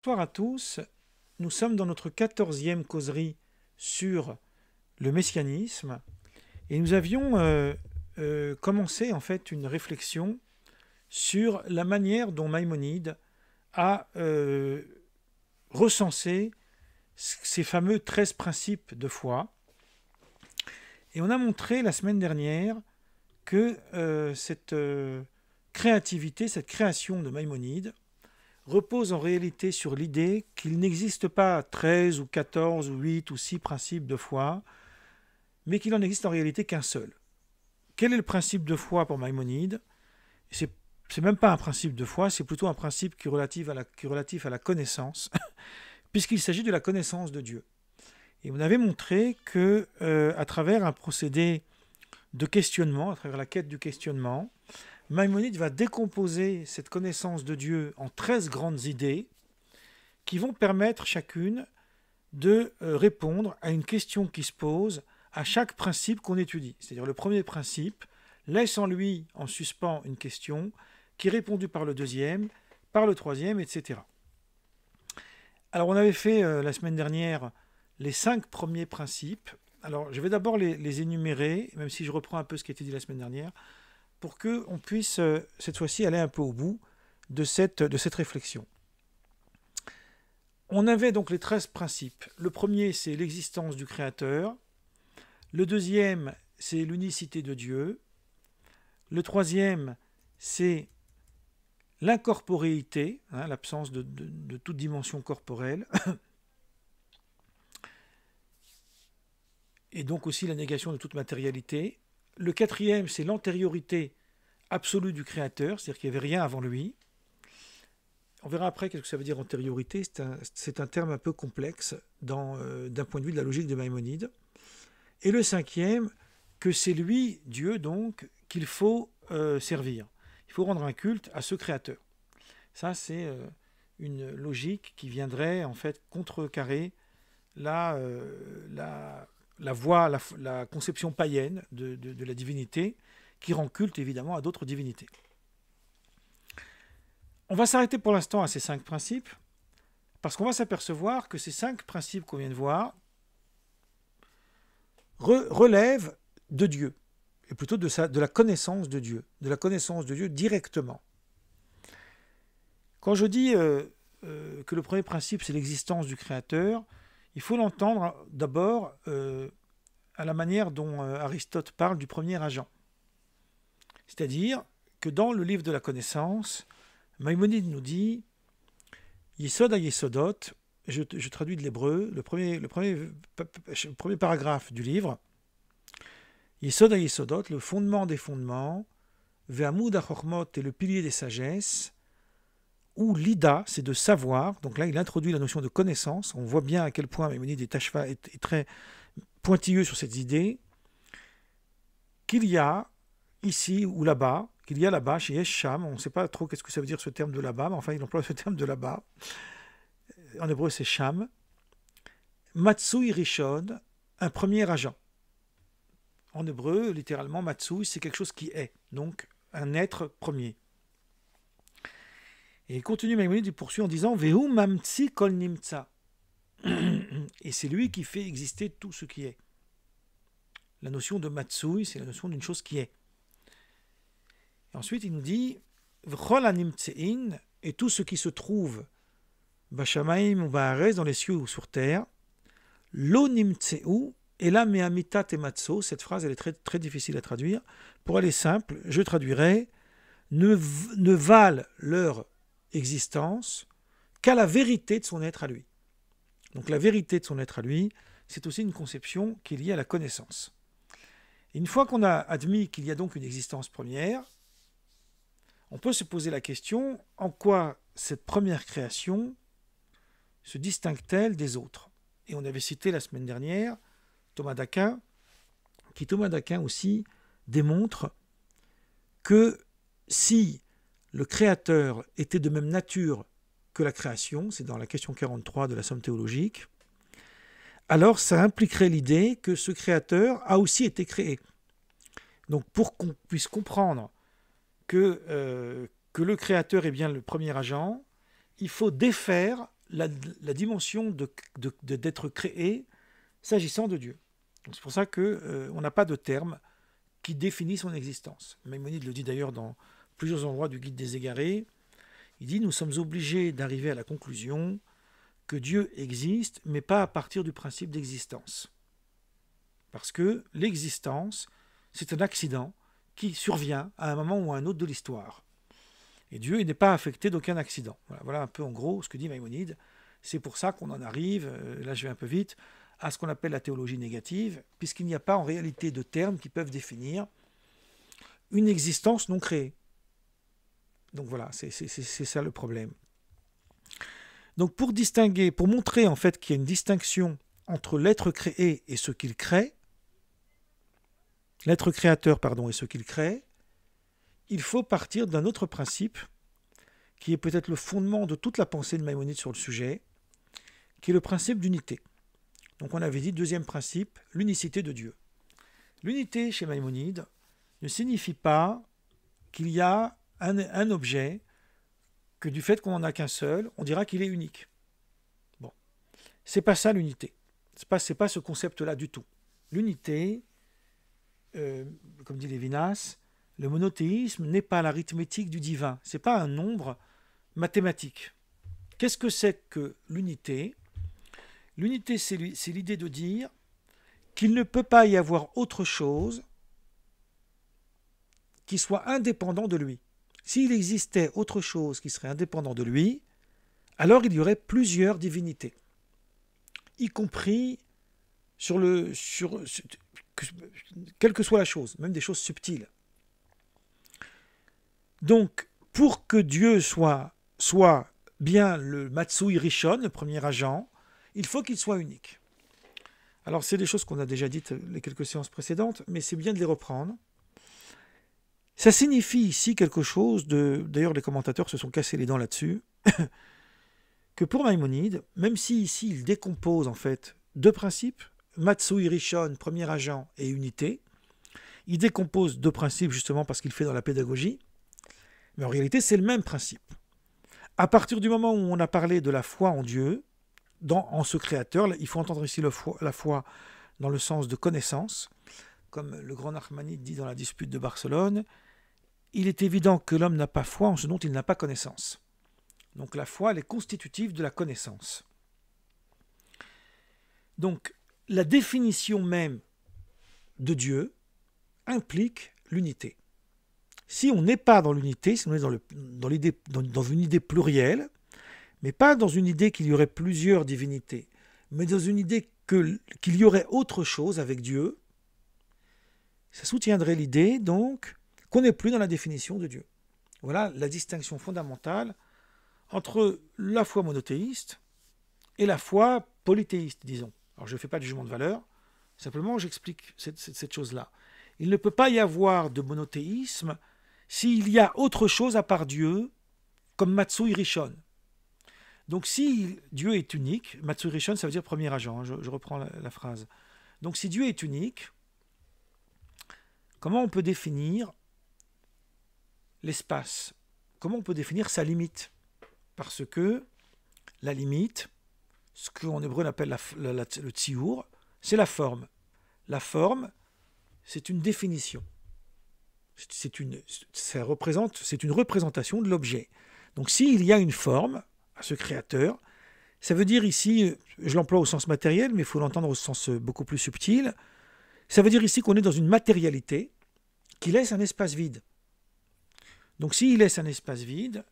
Bonsoir à tous, nous sommes dans notre 14e causerie sur le messianisme et nous avions commencé en fait une réflexion sur la manière dont Maïmonide a recensé ces fameux 13 principes de foi. Et on a montré la semaine dernière que cette créativité, cette création de Maïmonide repose en réalité sur l'idée qu'il n'existe pas 13 ou 14 ou 8 ou 6 principes de foi, mais qu'il n'en existe en réalité qu'un seul. Quel est le principe de foi pour Maïmonide? C'est même pas un principe de foi, c'est plutôt un principe qui est relatif à la connaissance, puisqu'il s'agit de la connaissance de Dieu. Et on avait montré que, à travers un procédé de questionnement, à travers la quête du questionnement, Maïmonide va décomposer cette connaissance de Dieu en 13 grandes idées qui vont permettre chacune de répondre à une question qui se pose à chaque principe qu'on étudie. C'est-à-dire le premier principe laisse en lui en suspens une question qui est répondue par le deuxième, par le troisième, etc. Alors on avait fait la semaine dernière les 5 premiers principes. Alors je vais d'abord les énumérer, même si je reprends un peu ce qui a été dit la semaine dernière, pour qu'on puisse cette fois-ci aller un peu au bout de cette réflexion. On avait donc les 13 principes. Le premier, c'est l'existence du Créateur. Le deuxième, c'est l'unicité de Dieu. Le troisième, c'est l'incorporéité, l'absence de toute dimension corporelle. Et donc aussi la négation de toute matérialité. Le quatrième, c'est l'antériorité absolue du Créateur, c'est-à-dire qu'il n'y avait rien avant lui. On verra après qu'est-ce que ça veut dire antériorité, c'est un terme un peu complexe d'un point de vue de la logique de Maïmonide. Et le cinquième, que c'est lui, Dieu donc, qu'il faut servir. Il faut rendre un culte à ce Créateur. Ça, c'est une logique qui viendrait en fait contrecarrer la conception païenne de la divinité, qui rend culte évidemment à d'autres divinités. On va s'arrêter pour l'instant à ces 5 principes, parce qu'on va s'apercevoir que ces 5 principes qu'on vient de voir relèvent de Dieu, et plutôt de la connaissance de Dieu directement. Quand je dis que le premier principe c'est l'existence du Créateur, il faut l'entendre d'abord à la manière dont Aristote parle du premier agent. C'est-à-dire que dans le livre de la connaissance, Maïmonide nous dit Yesod à Yesodot, je traduis de l'hébreu, le premier paragraphe du livre, Yesod à Yesodot, le fondement des fondements, Ve'amud hachormot est le pilier des sagesses, où l'ida, c'est de savoir, donc là il introduit la notion de connaissance, on voit bien à quel point Maïmonide est très pointilleux sur cette idée, qu'il y a ici ou là-bas, chez Yesham, on ne sait pas trop qu'est-ce que ça veut dire ce terme de là-bas, mais enfin il emploie ce terme de là-bas. En hébreu c'est Sham. Matsui Rishon, un premier agent. En hébreu, littéralement, Matsui, c'est quelque chose qui est, donc un être premier. Et il continue, Maïmonide, il poursuit en disant Vehu mamtsi kol nimtsa. Et c'est lui qui fait exister tout ce qui est. La notion de Matsui, c'est la notion d'une chose qui est. Et ensuite, il nous dit V'chol animtsein, et tout ce qui se trouve Bashamaim ou Baaretz, dans les cieux ou sur terre, Lo nimtseu, et là me'amitat tematso. Cette phrase, elle est très, très difficile à traduire. Pour aller simple, je traduirai ne valent leur existence qu'à la vérité de son être à lui. Donc la vérité de son être à lui, c'est aussi une conception qui est liée à la connaissance. Et une fois qu'on a admis qu'il y a donc une existence première, on peut se poser la question en quoi cette première création se distingue-t-elle des autres? Et on avait cité la semaine dernière Thomas d'Aquin, qui Thomas d'Aquin aussi démontre que si le créateur était de même nature que la création, c'est dans la question 43 de la Somme théologique, alors ça impliquerait l'idée que ce créateur a aussi été créé. Donc pour qu'on puisse comprendre que le créateur est bien le premier agent, il faut défaire la dimension d'être créé s'agissant de Dieu. C'est pour ça qu'on n'a pas de terme qui définit son existence. Maïmonide le dit d'ailleurs dans plusieurs endroits du Guide des Égarés. Il dit « Nous sommes obligés d'arriver à la conclusion que Dieu existe, mais pas à partir du principe d'existence. Parce que l'existence, c'est un accident qui survient à un moment ou à un autre de l'histoire. Et Dieu n'est pas affecté d'aucun accident. » Voilà un peu en gros ce que dit Maïmonide. C'est pour ça qu'on en arrive, là je vais un peu vite, à ce qu'on appelle la théologie négative, puisqu'il n'y a pas en réalité de termes qui peuvent définir une existence non créée. Donc voilà, c'est ça le problème. Donc pour distinguer, pour montrer en fait qu'il y a une distinction entre l'être créé et ce qu'il crée, l'être créateur, pardon, et ce qu'il crée, il faut partir d'un autre principe qui est peut-être le fondement de toute la pensée de Maïmonide sur le sujet, qui est le principe d'unité. Donc on avait dit, deuxième principe, l'unicité de Dieu. L'unité chez Maïmonide ne signifie pas qu'il y a un objet que du fait qu'on n'en a qu'un seul, on dira qu'il est unique. Bon, c'est pas ça l'unité. C'est pas ce concept-là du tout. L'unité, comme dit Lévinas, le monothéisme n'est pas l'arithmétique du divin. C'est pas un nombre mathématique. Qu'est-ce que c'est que l'unité ? L'unité, c'est l'idée de dire qu'il ne peut pas y avoir autre chose qui soit indépendant de lui. S'il existait autre chose qui serait indépendant de lui, alors il y aurait plusieurs divinités, y compris quelle que soit la chose, même des choses subtiles. Donc, pour que Dieu soit bien le Matsui Rishon, le premier agent, il faut qu'il soit unique. Alors, c'est des choses qu'on a déjà dites les quelques séances précédentes, mais c'est bien de les reprendre. Ça signifie ici quelque chose d'ailleurs les commentateurs se sont cassés les dents là-dessus, que pour Maïmonide, même si ici il décompose en fait deux principes, Matsui Rishon, premier agent, et unité, il décompose deux principes justement parce qu'il fait dans la pédagogie, mais en réalité c'est le même principe. À partir du moment où on a parlé de la foi en Dieu, en ce créateur, il faut entendre ici la foi dans le sens de connaissance, comme le grand Nachmanide dit dans la dispute de Barcelone, il est évident que l'homme n'a pas foi en ce dont il n'a pas connaissance. Donc la foi, elle est constitutive de la connaissance. Donc la définition même de Dieu implique l'unité. Si on n'est pas dans l'unité, si on est dans une idée plurielle, mais pas dans une idée qu'il y aurait plusieurs divinités, mais dans une idée qu'il y aurait autre chose avec Dieu, ça soutiendrait l'idée donc qu'on n'est plus dans la définition de Dieu. Voilà la distinction fondamentale entre la foi monothéiste et la foi polythéiste, disons. Alors je ne fais pas de jugement de valeur, simplement j'explique cette chose-là. Il ne peut pas y avoir de monothéisme s'il y a autre chose à part Dieu, comme Matsui Rishon. Donc si Dieu est unique, Matsui Rishon ça veut dire premier agent, hein, je reprends la phrase. Donc si Dieu est unique, comment on peut définir l'espace? Comment on peut définir sa limite? Parce que la limite, ce qu'en hébreu on appelle le tsiour, c'est la forme. La forme, c'est une définition. C'est une représentation de l'objet. Donc s'il y a une forme à ce créateur, ça veut dire ici, je l'emploie au sens matériel, mais il faut l'entendre au sens beaucoup plus subtil, ça veut dire ici qu'on est dans une matérialité qui laisse un espace vide. Donc s'il laisse un espace vide,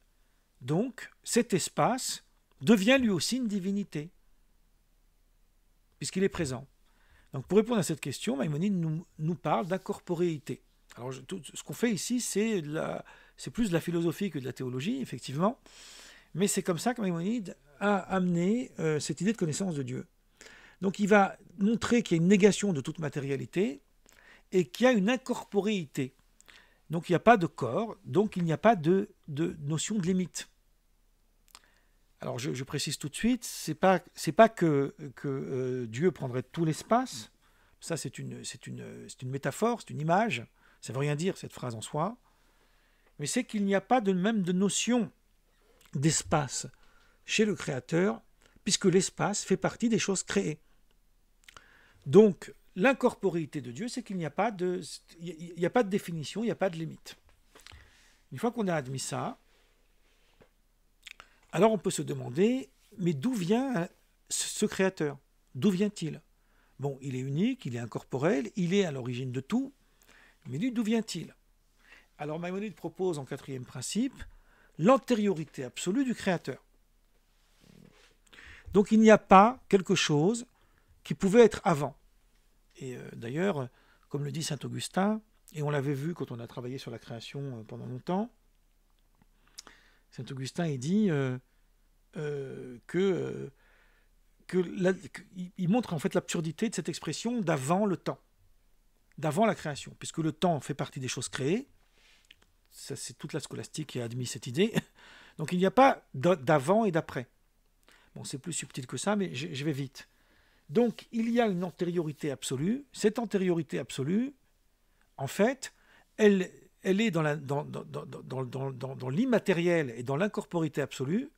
donc cet espace devient lui aussi une divinité, puisqu'il est présent. Donc pour répondre à cette question, Maïmonide nous parle d'incorporéité. Alors ce qu'on fait ici, c'est plus de la philosophie que de la théologie, effectivement, mais c'est comme ça que Maïmonide a amené cette idée de connaissance de Dieu. Donc il va montrer qu'il y a une négation de toute matérialité et qu'il y a une incorporéité. Donc il n'y a pas de corps, donc il n'y a pas de notion de limite. Alors je précise tout de suite, c'est pas que Dieu prendrait tout l'espace. Ça c'est une métaphore, c'est une image. Ça ne veut rien dire cette phrase en soi. Mais c'est qu'il n'y a pas même de notion d'espace chez le Créateur puisque l'espace fait partie des choses créées. Donc, l'incorporéité de Dieu, c'est qu'il n'y a pas de définition, il n'y a pas de limite. Une fois qu'on a admis ça, alors on peut se demander, mais d'où vient ce créateur? D'où vient-il? Bon, il est unique, il est incorporel, il est à l'origine de tout, mais lui, d'où vient-il? Alors Maïmonide propose en quatrième principe l'antériorité absolue du créateur. Donc il n'y a pas quelque chose qui pouvait être avant. Et d'ailleurs, comme le dit saint Augustin, et on l'avait vu quand on a travaillé sur la création pendant longtemps, saint Augustin il dit il montre en fait l'absurdité de cette expression d'avant le temps, d'avant la création, puisque le temps fait partie des choses créées. Ça, c'est toute la scolastique qui a admis cette idée. Donc il n'y a pas d'avant et d'après. Bon, c'est plus subtil que ça, mais je vais vite. Donc il y a une antériorité absolue. Cette antériorité absolue, en fait, elle est dans l'immatériel et dans l'incorporité absolue,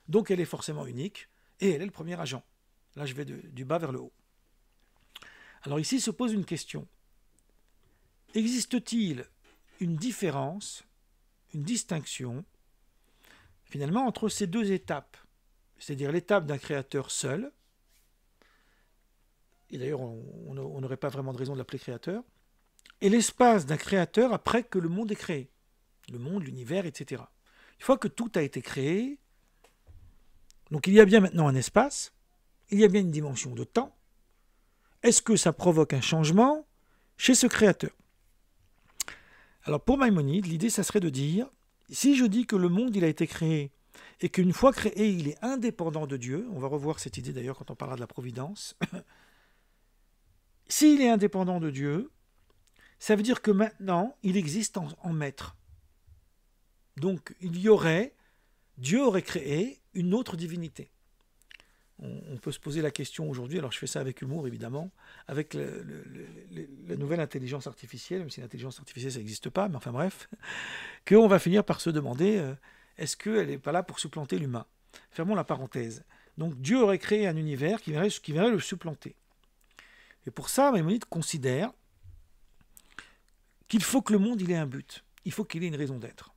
donc elle est forcément unique, et elle est le premier agent. Là, je vais du bas vers le haut. Alors ici se pose une question. Existe-t-il une différence, une distinction, finalement, entre ces deux étapes? C'est-à-dire l'étape d'un créateur seul, et d'ailleurs on n'aurait pas vraiment de raison de l'appeler créateur, et l'espace d'un créateur après que le monde est créé. Le monde, l'univers, etc. Une fois que tout a été créé, donc il y a bien maintenant un espace, il y a bien une dimension de temps. Est-ce que ça provoque un changement chez ce créateur? Alors pour Maïmonide, l'idée ça serait de dire, si je dis que le monde il a été créé, et qu'une fois créé, il est indépendant de Dieu, on va revoir cette idée d'ailleurs quand on parlera de la providence, s'il est indépendant de Dieu, ça veut dire que maintenant, il existe en maître. Donc, Dieu aurait créé une autre divinité. On peut se poser la question aujourd'hui, alors je fais ça avec humour évidemment, avec la nouvelle intelligence artificielle, même si l'intelligence artificielle ça n'existe pas, mais enfin bref, qu'on va finir par se demander, est-ce qu'elle n'est pas là pour supplanter l'humain? Fermons la parenthèse. Donc Dieu aurait créé un univers qui viendrait le supplanter. Et pour ça, Maïmonide considère qu'il faut que le monde il ait un but. Il faut qu'il ait une raison d'être.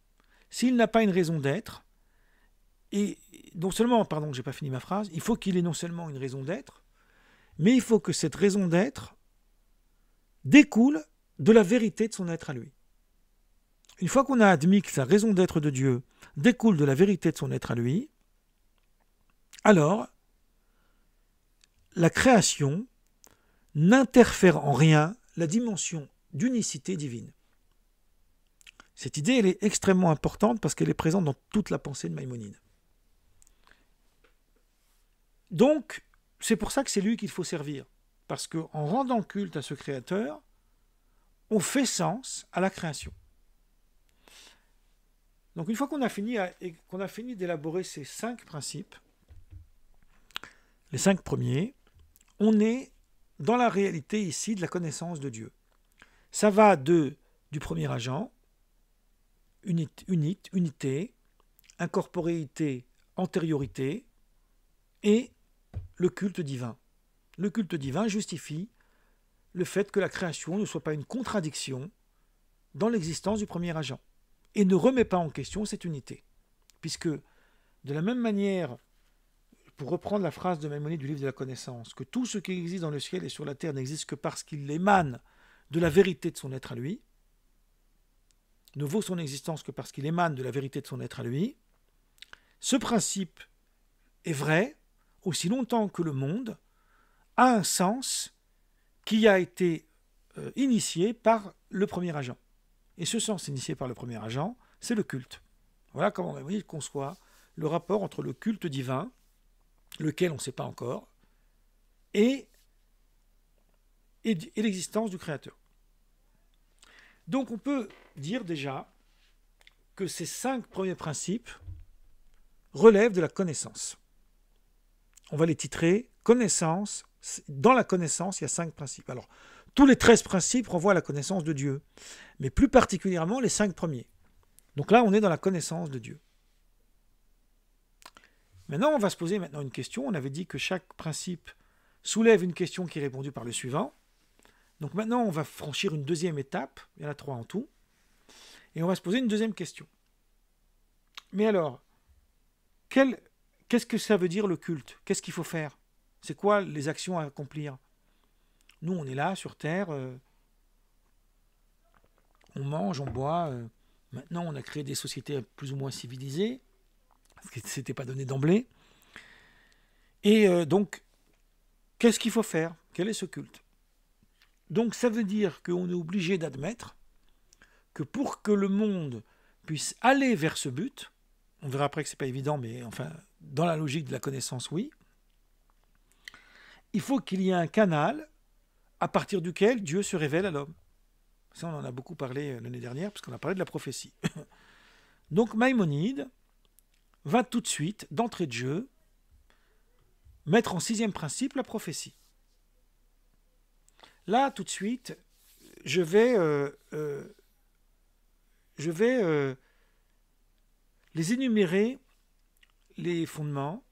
S'il n'a pas une raison d'être, et non seulement, pardon, j'ai pas fini ma phrase, il faut qu'il ait non seulement une raison d'être, mais il faut que cette raison d'être découle de la vérité de son être à lui. Une fois qu'on a admis que sa raison d'être de Dieu découle de la vérité de son être à lui, alors la création n'interfère en rien la dimension d'unicité divine. Cette idée, elle est extrêmement importante parce qu'elle est présente dans toute la pensée de Maïmonide. Donc, c'est pour ça que c'est lui qu'il faut servir. Parce qu'en rendant culte à ce créateur, on fait sens à la création. Donc une fois qu'on a fini d'élaborer ces 5 principes, les 5 premiers, on est dans la réalité ici de la connaissance de Dieu. Ça va du premier agent, unité, incorporéité, antériorité, et le culte divin. Le culte divin justifie le fait que la création ne soit pas une contradiction dans l'existence du premier agent, et ne remet pas en question cette unité. Puisque, de la même manière, pour reprendre la phrase de Maïmonide du livre de la connaissance, que tout ce qui existe dans le ciel et sur la terre n'existe que parce qu'il émane de la vérité de son être à lui, ne vaut son existence que parce qu'il émane de la vérité de son être à lui, ce principe est vrai aussi longtemps que le monde a un sens qui a été initié par le premier agent. Et ce sens initié par le premier agent, c'est le culte. Voilà comment Maïmonide conçoit le rapport entre le culte divin, lequel on ne sait pas encore, et l'existence du Créateur. Donc on peut dire déjà que ces 5 premiers principes relèvent de la connaissance. On va les titrer « Connaissance ». Dans la connaissance, il y a 5 principes. Alors, tous les 13 principes renvoient à la connaissance de Dieu, mais plus particulièrement les 5 premiers. Donc là, on est dans la connaissance de Dieu. Maintenant, on va se poser maintenant une question. On avait dit que chaque principe soulève une question qui est répondue par le suivant. Donc maintenant, on va franchir une deuxième étape. Il y en a 3 en tout. Et on va se poser une deuxième question. Mais alors, qu'est-ce que ça veut dire le culte? Qu'est-ce qu'il faut faire? C'est quoi les actions à accomplir? Nous, on est là, sur Terre. On mange, on boit. Maintenant, on a créé des sociétés plus ou moins civilisées. Ce qui n'était pas donné d'emblée. Et donc, qu'est-ce qu'il faut faire? Quel est ce culte? Donc, ça veut dire qu'on est obligé d'admettre que pour que le monde puisse aller vers ce but, on verra après que ce n'est pas évident, mais enfin, dans la logique de la connaissance, oui, il faut qu'il y ait un canal à partir duquel Dieu se révèle à l'homme. Ça, on en a beaucoup parlé l'année dernière, parce qu'on a parlé de la prophétie. Donc, Maïmonide va tout de suite, d'entrée de jeu, mettre en 6e principe la prophétie. Là, tout de suite, je vais les énumérer, les fondements,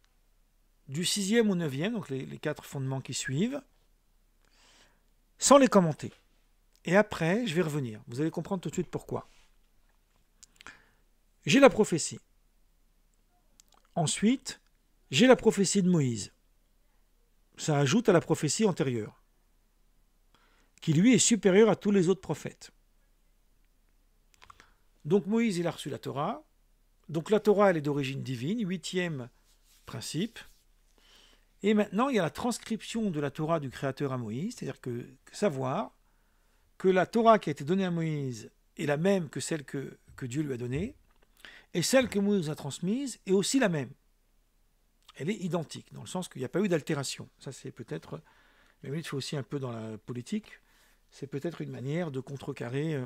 du 6e au 9e, donc les 4 fondements qui suivent, sans les commenter. Et après, je vais revenir. Vous allez comprendre tout de suite pourquoi. J'ai la prophétie. Ensuite, j'ai la prophétie de Moïse. Ça ajoute à la prophétie antérieure, qui lui est supérieur à tous les autres prophètes. Donc Moïse, il a reçu la Torah. Donc la Torah, elle est d'origine divine, 8e principe. Et maintenant, il y a la transcription de la Torah du Créateur à Moïse, c'est-à-dire que savoir que la Torah qui a été donnée à Moïse est la même que celle que Dieu lui a donnée, et celle que Moïse a transmise est aussi la même. Elle est identique, dans le sens qu'il n'y a pas eu d'altération. Ça, c'est peut-être, mais oui, il faut aussi un peu dans la politique, c'est peut-être une manière de contrecarrer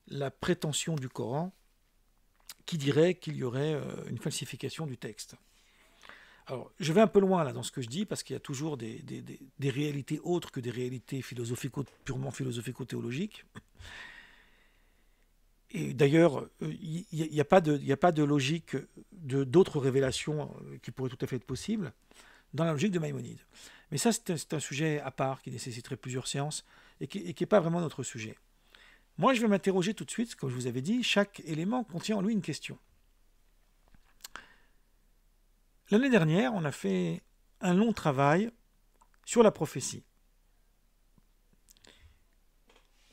la prétention du Coran qui dirait qu'il y aurait une falsification du texte. Alors, je vais un peu loin là dans ce que je dis, parce qu'il y a toujours des réalités autres que des réalités purement philosophico-théologiques. Et d'ailleurs, il n'y a pas de logique d'autres révélations qui pourraient tout à fait être possibles dans la logique de Maïmonide. Mais ça, c'est un sujet à part qui nécessiterait plusieurs séances et qui n'est pas vraiment notre sujet. Moi, je vais m'interroger tout de suite, comme je vous avais dit, chaque élément contient en lui une question. L'année dernière, on a fait un long travail sur la prophétie.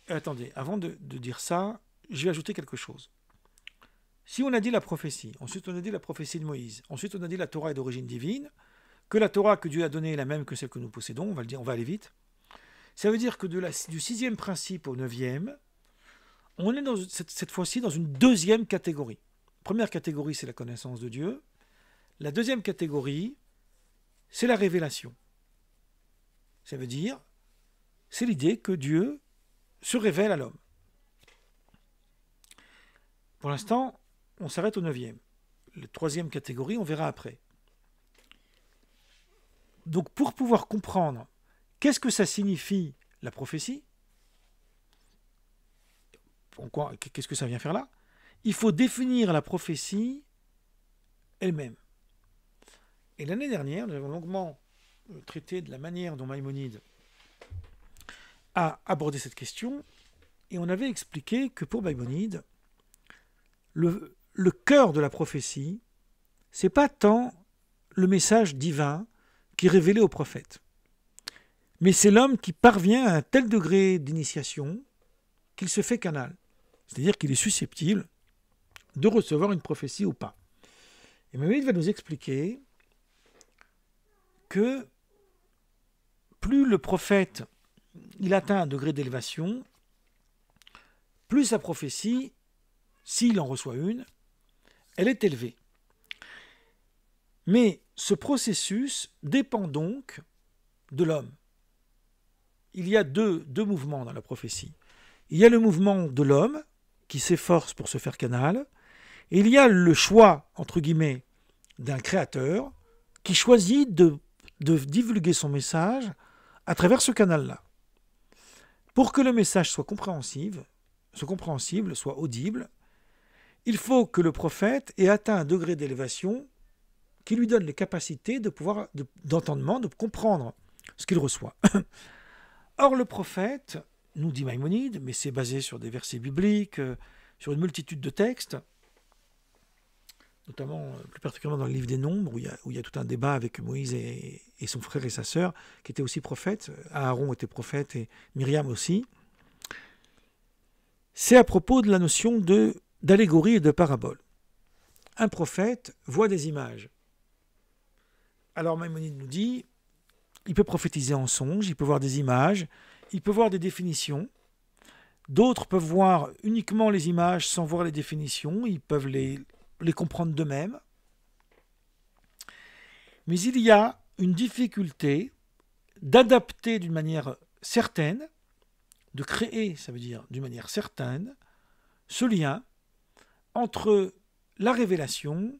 Et attendez, avant de dire ça, je vais ajouter quelque chose. Si on a dit la prophétie, ensuite on a dit la prophétie de Moïse, ensuite on a dit la Torah est d'origine divine, que la Torah que Dieu a donnée est la même que celle que nous possédons, on va le dire, on va aller vite. Ça veut dire que du 6e principe au 9e, on est cette fois-ci dans une deuxième catégorie. Première catégorie, c'est la connaissance de Dieu. La deuxième catégorie, c'est la révélation. Ça veut dire, c'est l'idée que Dieu se révèle à l'homme. Pour l'instant, on s'arrête au 9e. La 3e catégorie, on verra après. Donc, pour pouvoir comprendre qu'est-ce que ça signifie la prophétie, qu'est-ce que ça vient faire là, il faut définir la prophétie elle-même. Et l'année dernière, nous avons longuement traité de la manière dont Maïmonide a abordé cette question, et on avait expliqué que pour Maïmonide, le cœur de la prophétie, c'est pas tant le message divin qui est révélé au prophète, mais c'est l'homme qui parvient à un tel degré d'initiation qu'il se fait canal, c'est-à-dire qu'il est susceptible de recevoir une prophétie ou pas. Et Maïmonide va nous expliquer que plus le prophète il atteint un degré d'élévation, plus sa prophétie, s'il en reçoit une, elle est élevée. Mais ce processus dépend donc de l'homme. Il y a deux mouvements dans la prophétie. Il y a le mouvement de l'homme qui s'efforce pour se faire canal, et il y a le choix, entre guillemets, d'un créateur qui choisit de divulguer son message à travers ce canal-là. Pour que le message soit compréhensible, soit audible, il faut que le prophète ait atteint un degré d'élévation qui lui donne les capacités d'entendement, de comprendre ce qu'il reçoit. Or, le prophète, nous dit Maïmonide, mais c'est basé sur des versets bibliques, sur une multitude de textes, notamment plus particulièrement dans le livre des Nombres, où il y a tout un débat avec Moïse et son frère et sa sœur, qui étaient aussi prophètes. Aaron était prophète et Myriam aussi. C'est à propos de la notion d'allégorie et de parabole. Un prophète voit des images. Alors Maïmonide nous dit, il peut prophétiser en songe, il peut voir des images, il peut voir des définitions. D'autres peuvent voir uniquement les images sans voir les définitions, ils peuvent les comprendre d'eux-mêmes. Mais il y a une difficulté d'adapter d'une manière certaine, de créer, ça veut dire d'une manière certaine, ce lien entre la révélation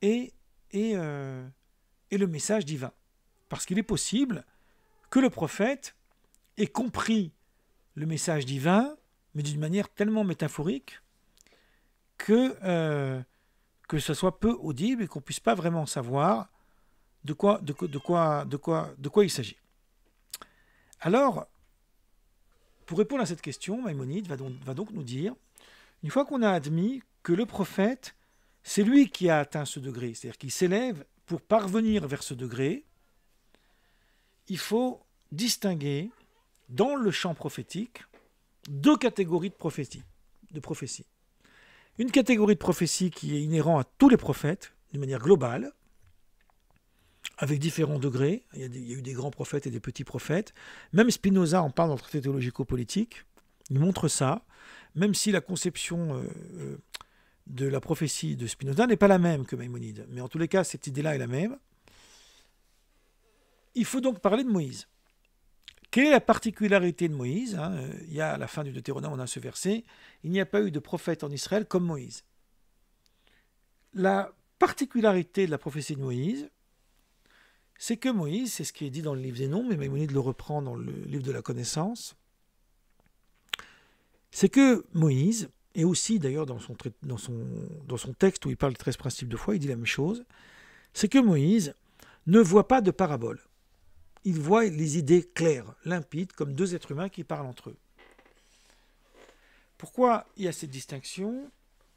et le message divin. Parce qu'il est possible que le prophète ait compris le message divin, mais d'une manière tellement métaphorique que ce soit peu audible et qu'on ne puisse pas vraiment savoir de quoi il s'agit. Alors, pour répondre à cette question, Maïmonide va donc nous dire, une fois qu'on a admis que le prophète, c'est lui qui a atteint ce degré, c'est-à-dire qu'il s'élève pour parvenir vers ce degré, il faut distinguer dans le champ prophétique deux catégories de prophétie. Une catégorie de prophétie qui est inhérente à tous les prophètes, d'une manière globale, avec différents degrés. Il y a eu des grands prophètes et des petits prophètes. Même Spinoza en parle dans le traité théologico-politique. Il montre ça, même si la conception de la prophétie de Spinoza n'est pas la même que Maïmonide. Mais en tous les cas, cette idée-là est la même. Il faut donc parler de Moïse. Quelle est la particularité de Moïse? Il y a à la fin du Deutéronome, on a ce verset, il n'y a pas eu de prophète en Israël comme Moïse. La particularité de la prophétie de Moïse, c'est que Moïse, c'est ce qui est dit dans le livre des Nombres, mais Maïmonide le reprend dans le livre de la connaissance, c'est que Moïse, et aussi d'ailleurs dans son texte où il parle des 13 principes de foi, il dit la même chose, c'est que Moïse ne voit pas de parabole. Il voit les idées claires, limpides, comme deux êtres humains qui parlent entre eux. Pourquoi il y a cette distinction?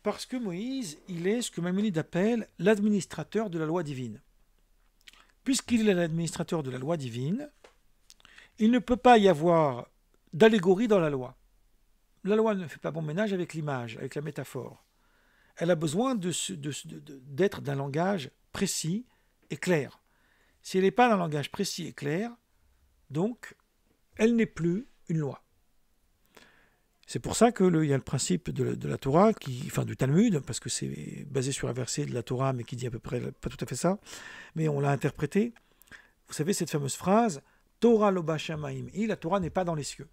Parce que Moïse, il est ce que Maïmonide appelle l'administrateur de la loi divine. Puisqu'il est l'administrateur de la loi divine, il ne peut pas y avoir d'allégorie dans la loi. La loi ne fait pas bon ménage avec l'image, avec la métaphore. Elle a besoin d'être d'un langage précis et clair. Si elle n'est pas d'un langage précis et clair, donc, elle n'est plus une loi. C'est pour ça qu'il y a le principe de la Torah, du Talmud, parce que c'est basé sur un verset de la Torah, mais qui dit à peu près pas tout à fait ça, mais on l'a interprété. Vous savez, cette fameuse phrase, Torah lo b'shamayim, la Torah n'est pas dans les cieux.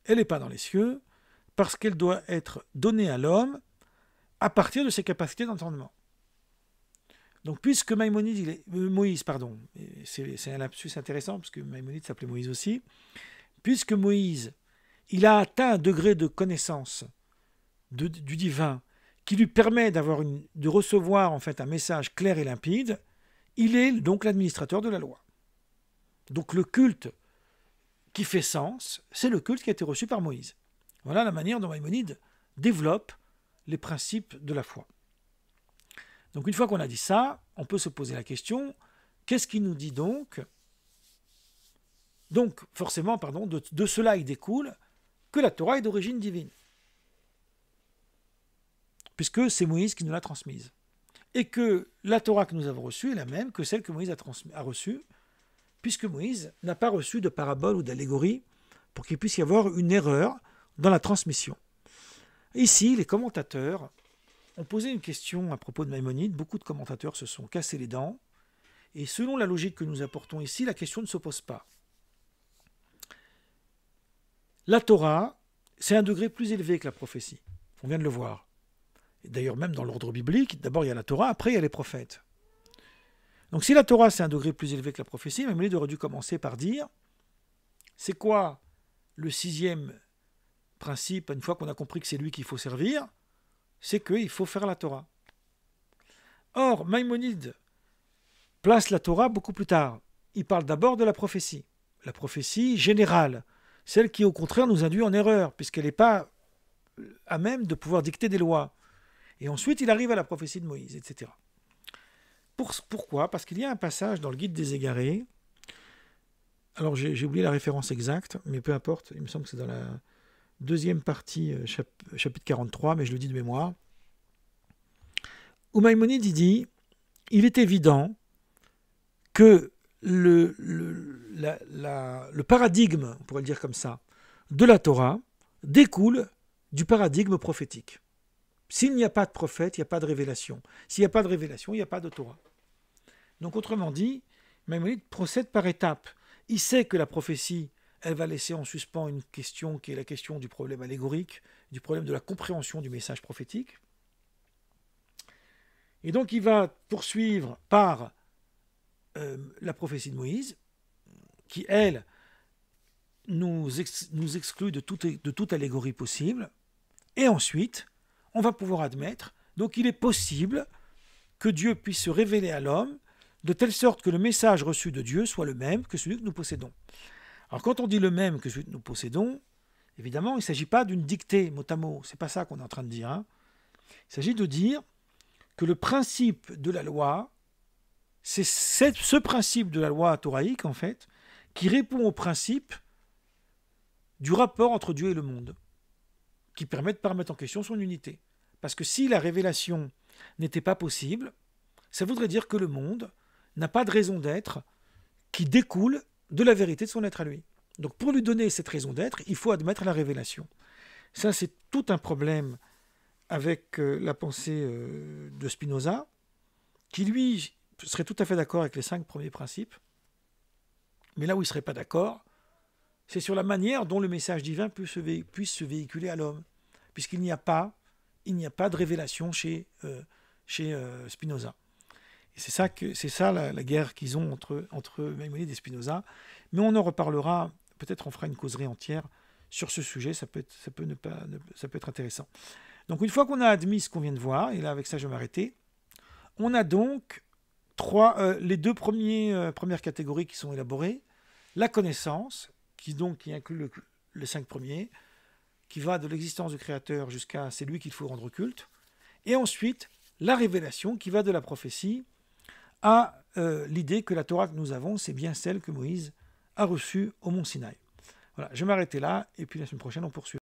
Elle n'est pas dans les cieux parce qu'elle doit être donnée à l'homme à partir de ses capacités d'entendement. Donc, puisque Moïse, c'est un lapsus intéressant, parce que Maïmonide s'appelait Moïse aussi, puisque Moïse, il a atteint un degré de connaissance du divin qui lui permet de recevoir en fait un message clair et limpide, il est donc l'administrateur de la loi. Donc le culte qui fait sens, c'est le culte qui a été reçu par Moïse. Voilà la manière dont Maïmonide développe les principes de la foi. Donc une fois qu'on a dit ça, on peut se poser la question, qu'est-ce qui nous dit donc? Donc forcément, de cela il découle que la Torah est d'origine divine. Puisque c'est Moïse qui nous l'a transmise. Et que la Torah que nous avons reçue est la même que celle que Moïse a reçue, puisque Moïse n'a pas reçu de parabole ou d'allégorie pour qu'il puisse y avoir une erreur dans la transmission. Ici, les commentateurs ont posé une question à propos de Maïmonide. Beaucoup de commentateurs se sont cassés les dents. Et selon la logique que nous apportons ici, la question ne se pose pas. La Torah, c'est un degré plus élevé que la prophétie. On vient de le voir. Et d'ailleurs, même dans l'ordre biblique, d'abord il y a la Torah, après il y a les prophètes. Donc si la Torah, c'est un degré plus élevé que la prophétie, Maïmonide aurait dû commencer par dire, c'est quoi le 6e principe, une fois qu'on a compris que c'est lui qu'il faut servir, c'est qu'il faut faire la Torah. Or, Maïmonide place la Torah beaucoup plus tard. Il parle d'abord de la prophétie générale, celle qui au contraire nous induit en erreur, puisqu'elle n'est pas à même de pouvoir dicter des lois. Et ensuite, il arrive à la prophétie de Moïse, etc. Pourquoi? Parce qu'il y a un passage dans le Guide des Égarés. Alors, j'ai oublié la référence exacte, mais peu importe, il me semble que c'est dans la deuxième partie, chapitre 43, mais je le dis de mémoire, où Maïmonide dit « Il est évident que le paradigme, on pourrait le dire comme ça, de la Torah découle du paradigme prophétique. S'il n'y a pas de prophète, il n'y a pas de révélation. S'il n'y a pas de révélation, il n'y a pas de Torah. » Donc autrement dit, Maïmonide procède par étapes. Il sait que la prophétie, elle va laisser en suspens une question qui est la question du problème allégorique, du problème de la compréhension du message prophétique. Et donc il va poursuivre par la prophétie de Moïse, qui, elle, nous exclut de toute allégorie possible. Et ensuite, on va pouvoir admettre, donc il est possible que Dieu puisse se révéler à l'homme de telle sorte que le message reçu de Dieu soit le même que celui que nous possédons. Alors quand on dit le même que celui que nous possédons, évidemment, il ne s'agit pas d'une dictée mot à mot, c'est pas ça qu'on est en train de dire. Hein. Il s'agit de dire que le principe de la loi, c'est ce principe de la loi toraïque, en fait, qui répond au principe du rapport entre Dieu et le monde, qui permet de ne pas remettre en question son unité. Parce que si la révélation n'était pas possible, ça voudrait dire que le monde n'a pas de raison d'être qui découle de la vérité de son être à lui. Donc pour lui donner cette raison d'être, il faut admettre la révélation. Ça, c'est tout un problème avec la pensée de Spinoza, qui lui serait tout à fait d'accord avec les 5 premiers principes, mais là où il ne serait pas d'accord, c'est sur la manière dont le message divin puisse se véhiculer à l'homme, puisqu'il n'y a pas de révélation chez Spinoza. Et c'est ça la guerre qu'ils ont entre Maïmonide et Spinoza, mais on en reparlera, peut-être on fera une causerie entière sur ce sujet, ça peut être intéressant. Donc une fois qu'on a admis ce qu'on vient de voir, et là avec ça je vais m'arrêter, on a donc les deux premières catégories qui sont élaborées, la connaissance, qui inclut les 5 premiers, qui va de l'existence du Créateur jusqu'à c'est lui qu'il faut rendre culte, et ensuite la révélation qui va de la prophétie à l'idée que la Torah que nous avons, c'est bien celle que Moïse a reçue au mont Sinaï. Voilà, je vais m'arrêter là, et puis la semaine prochaine on poursuit.